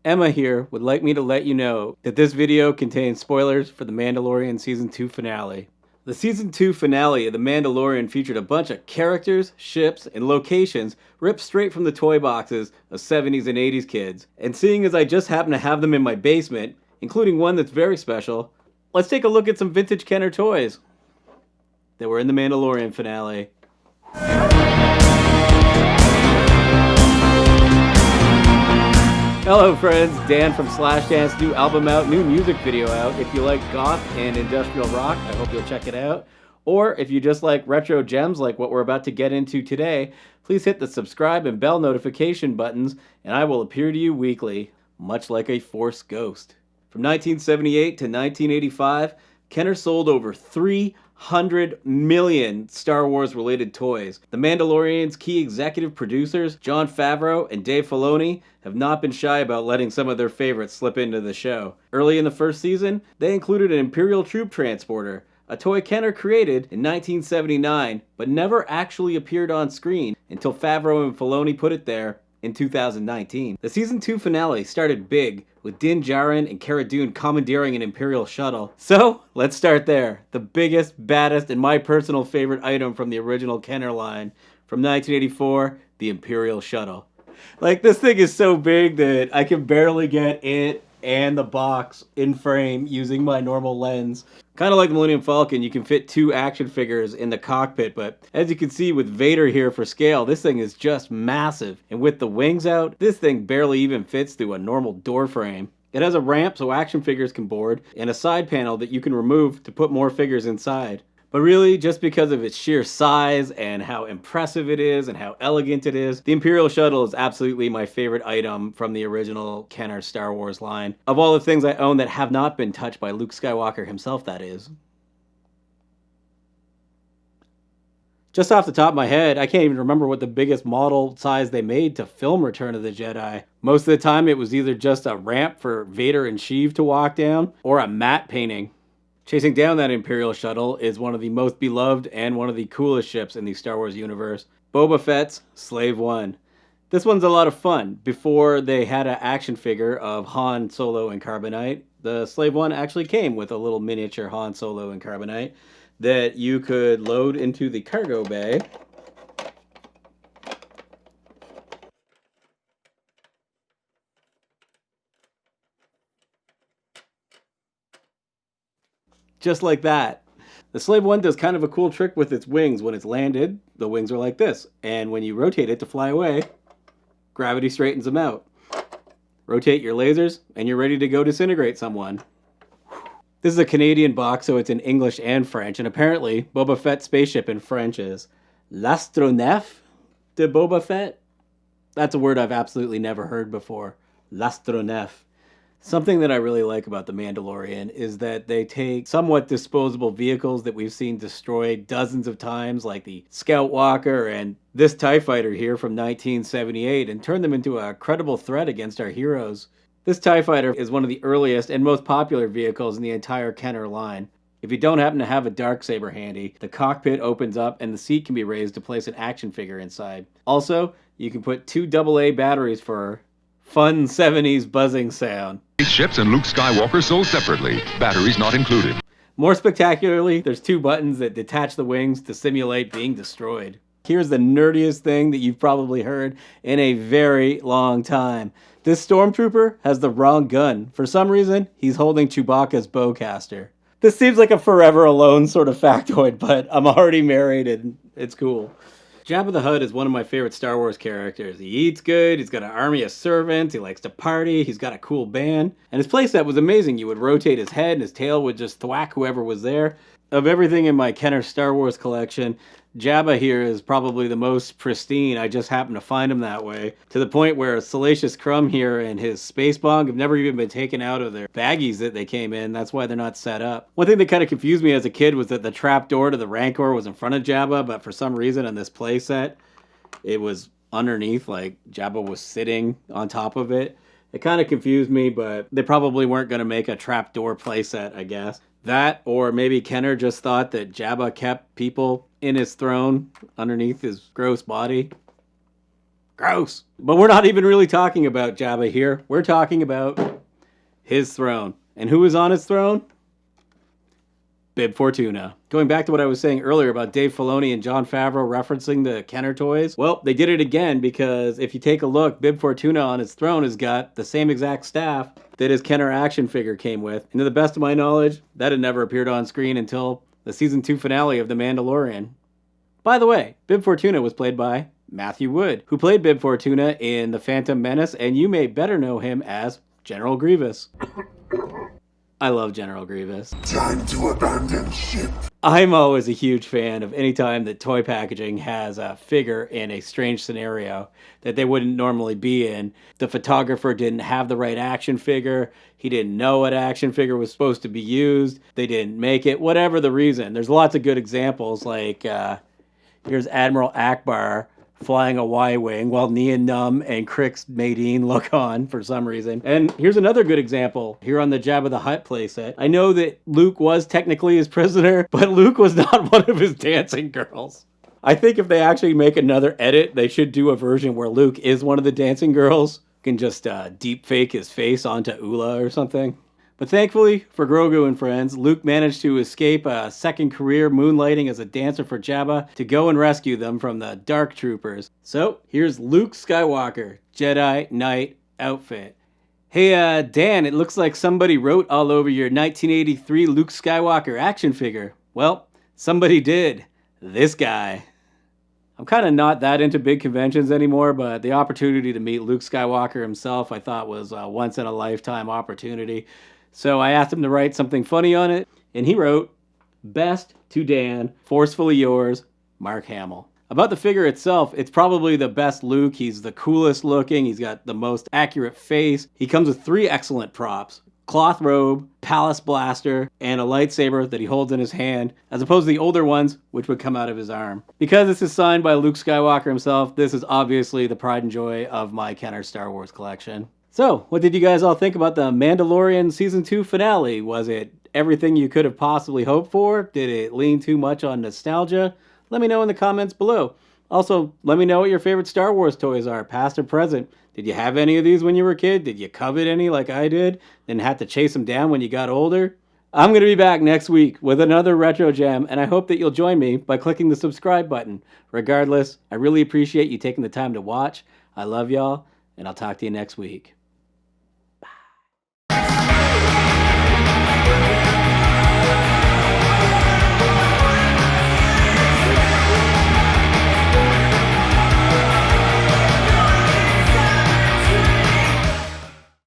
Emma here would like me to let you know that this video contains spoilers for the Mandalorian Season 2 finale. The Season 2 finale of The Mandalorian featured a bunch of characters, ships, and locations ripped straight from the toy boxes of 70s and 80s kids. And seeing as I just happen to have them in my basement, including one that's very special, let's take a look at some vintage Kenner toys that were in the Mandalorian finale. Hello friends, Dan from Slashdance, new album out, new music video out. If you like goth and industrial rock, I hope you'll check it out. Or if you just like retro gems like what we're about to get into today, please hit the subscribe and bell notification buttons and I will appear to you weekly, much like a Force ghost. From 1978 to 1985, Kenner sold over 300 million Star Wars related toys. The Mandalorian's key executive producers, Jon Favreau and Dave Filoni, have not been shy about letting some of their favorites slip into the show. Early in the first season, they included an Imperial troop transporter, a toy Kenner created in 1979, but never actually appeared on screen until Favreau and Filoni put it there in 2019. The Season 2 finale started big, with Din Djarin and Cara Dune commandeering an Imperial Shuttle. So, let's start there. The biggest, baddest, and my personal favorite item from the original Kenner line. From 1984, the Imperial Shuttle. Like, this thing is so big that I can barely get it and the box in frame using my normal lens. Kind of like the Millennium Falcon, you can fit two action figures in the cockpit, but as you can see with Vader here for scale, this thing is just massive. And with the wings out, this thing barely even fits through a normal door frame. It has a ramp so action figures can board, and a side panel that you can remove to put more figures inside. But really, just because of its sheer size and how impressive it is and how elegant it is, the Imperial Shuttle is absolutely my favorite item from the original Kenner Star Wars line. Of all the things I own that have not been touched by Luke Skywalker himself, that is. Just off the top of my head, I can't even remember what the biggest model size they made to film Return of the Jedi. Most of the time it was either just a ramp for Vader and Sheev to walk down, or a matte painting. Chasing down that Imperial Shuttle is one of the most beloved and one of the coolest ships in the Star Wars universe, Boba Fett's Slave One. This one's a lot of fun. Before they had an action figure of Han Solo and Carbonite, the Slave One actually came with a little miniature Han Solo and Carbonite that you could load into the cargo bay. Just like that. The Slave One does kind of a cool trick with its wings. When it's landed, the wings are like this. And when you rotate it to fly away, gravity straightens them out. Rotate your lasers, and you're ready to go disintegrate someone. This is a Canadian box, so it's in English and French. And apparently, Boba Fett's spaceship in French is L'astronef de Boba Fett. That's a word I've absolutely never heard before. L'astronef. Something that I really like about The Mandalorian is that they take somewhat disposable vehicles that we've seen destroyed dozens of times, like the Scout Walker and this TIE Fighter here from 1978, and turn them into a credible threat against our heroes. This TIE Fighter is one of the earliest and most popular vehicles in the entire Kenner line. If you don't happen to have a Darksaber handy, the cockpit opens up and the seat can be raised to place an action figure inside. Also, you can put two AA batteries for fun 70s buzzing sound. Ships and Luke Skywalker sold separately, batteries not included. More spectacularly, there's two buttons that detach the wings to simulate being destroyed. Here's the nerdiest thing that you've probably heard in a very long time. This stormtrooper has the wrong gun. For some reason, he's holding Chewbacca's bowcaster. This seems like a Forever Alone sort of factoid, but I'm already married and it's cool. Jabba the Hutt is one of my favorite Star Wars characters. He eats good, he's got an army of servants, he likes to party, he's got a cool band. And his playset was amazing. You would rotate his head and his tail would just thwack whoever was there. Of everything in my Kenner Star Wars collection, Jabba here is probably the most pristine. I just happened to find him that way. To the point where Salacious Crumb here and his space bong have never even been taken out of their baggies that they came in. That's why they're not set up. One thing that kind of confused me as a kid was that the trap door to the Rancor was in front of Jabba, but for some reason on this playset, it was underneath, like Jabba was sitting on top of it. It kind of confused me, but they probably weren't going to make a trapdoor playset, I guess. That, or maybe Kenner just thought that Jabba kept people in his throne underneath his gross body. Gross. But we're not even really talking about Jabba here. We're talking about his throne. And who is on his throne? Bib Fortuna. Going back to what I was saying earlier about Dave Filoni and Jon Favreau referencing the Kenner toys, well, they did it again because if you take a look, Bib Fortuna on his throne has got the same exact staff that his Kenner action figure came with. And to the best of my knowledge, that had never appeared on screen until the season 2 finale of The Mandalorian. By the way, Bib Fortuna was played by Matthew Wood, who played Bib Fortuna in The Phantom Menace, and you may better know him as General Grievous. I love General Grievous. Time to abandon ship. I'm always a huge fan of any time that toy packaging has a figure in a strange scenario that they wouldn't normally be in. The photographer didn't have the right action figure. He didn't know what action figure was supposed to be used. They didn't make it. Whatever the reason. There's lots of good examples like here's Admiral Akbar flying a Y-Wing while Nien Nunb and Crix Madine look on for some reason. And here's another good example here on the Jabba the Hutt playset. I know that Luke was technically his prisoner, but Luke was not one of his dancing girls. I think if they actually make another edit, they should do a version where Luke is one of the dancing girls. Can just deep fake his face onto Ula or something. But thankfully for Grogu and friends, Luke managed to escape a second career moonlighting as a dancer for Jabba to go and rescue them from the Dark Troopers. So here's Luke Skywalker, Jedi Knight outfit. Hey Dan, it looks like somebody wrote all over your 1983 Luke Skywalker action figure. Well, somebody did. This guy. I'm kind of not that into big conventions anymore, but the opportunity to meet Luke Skywalker himself I thought was a once-in-a-lifetime opportunity. So I asked him to write something funny on it, and he wrote, "Best to Dan, forcefully yours, Mark Hamill." About the figure itself, it's probably the best Luke. He's the coolest looking. He's got the most accurate face. He comes with 3 excellent props. Cloth robe, palace blaster, and a lightsaber that he holds in his hand, as opposed to the older ones, which would come out of his arm. Because this is signed by Luke Skywalker himself, this is obviously the pride and joy of my Kenner Star Wars collection. So, what did you guys all think about the Mandalorian Season 2 finale? Was it everything you could have possibly hoped for? Did it lean too much on nostalgia? Let me know in the comments below. Also, let me know what your favorite Star Wars toys are, past or present. Did you have any of these when you were a kid? Did you covet any like I did? And had to chase them down when you got older? I'm going to be back next week with another retro gem, and I hope that you'll join me by clicking the subscribe button. Regardless, I really appreciate you taking the time to watch. I love y'all, and I'll talk to you next week.